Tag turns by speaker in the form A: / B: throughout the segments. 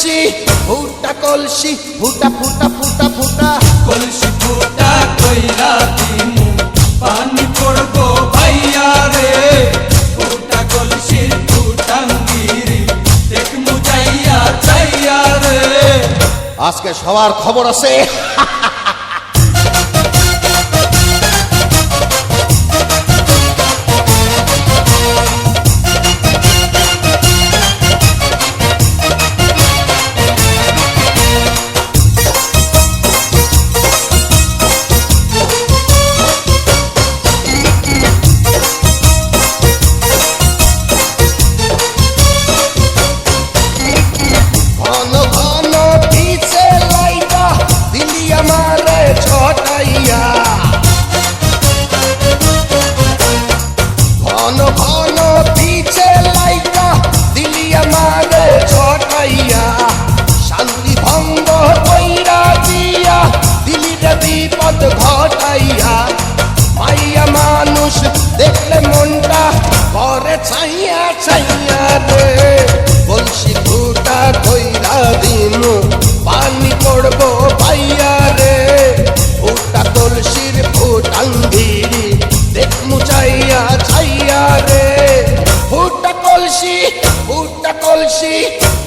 A: কলসি ফুটা কলসি ফুটা ফুটা ফুটা ফুটা
B: কলসি ফুটা কইরা দিমু পানি পড়বো ভাইয়া রে ফুটা কলসির ফুটাঙ্গিরি দেখমু যাইয়া যাইয়া রে
A: আজকে সবার খবর আছে বিপদ ঘটাইয়া মাইয়া মানুষ দেখলে মনটা করে ছাইয়া ছাইয়া রে কলসি ফুটা কইরা দিমু পানি পড়বো পাইয়া রে ফুটা কলসির ফুটাঙ্গিরি দেখমু চাইয়া ছাইয়া রে ফুটা কলসি ফুটা কলসি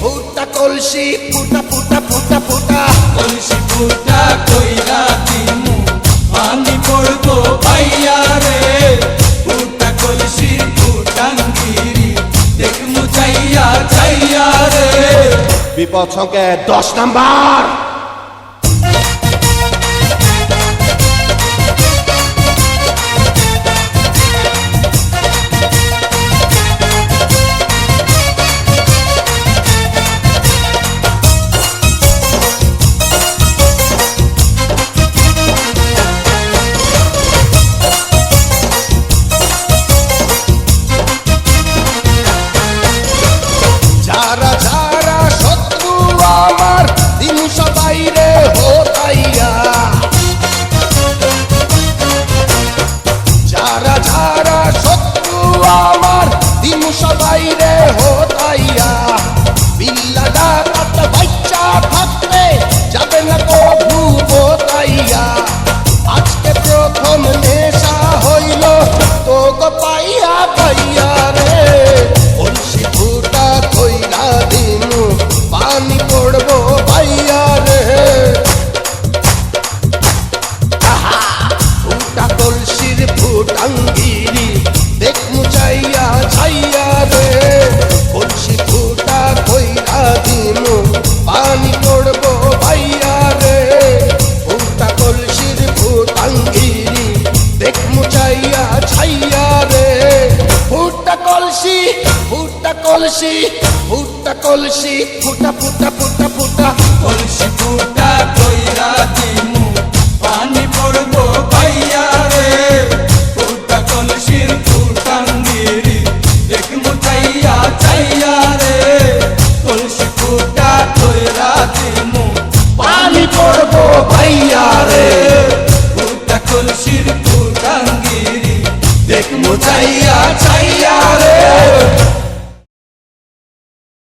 A: ফুটা কলসি ফুটা ফুটা ফুটা ফুটা
B: কলসি ফুটা কইরা দিমু পানি পড়বো ভাইয়া রে ফুটা কলসির ফুটাঙ্গিরি দেখমু যাইয়া যাইয়া রে
A: বিপদ সংকেত 10 নাম্বার যারা যারা শত্রু আমার দিন সবাই রে হোতাইয়া যারা যারা শত্রু আমার দিন সবাই রে হোতাইয়া বিল্লা ডাকাত বাচ্চা থাকলে যাবে না কভু বোতাইয়া আজকে প্রথম নেশা হইল তো গো পাইয়া পাইয়া রে কলসি ফুটা কইরা দিমু পানি পড়বো পাইয়া রে ফুটা কলসির ফুটাঙ্গিরি দেখমু চাইয়া ছাইয়া রে কলসি ফুটা কইরা দিমু পানি পড়বো পাইয়া রে ফুটা কলসির ফুটাঙ্গিরি দেখমু চাইয়া ছাইয়া রে ফুটা কলসি ফুটা কলসি ফুটা কলসি ফুটা ফুটা ফুটা ফুটা
B: কলসি ফুটা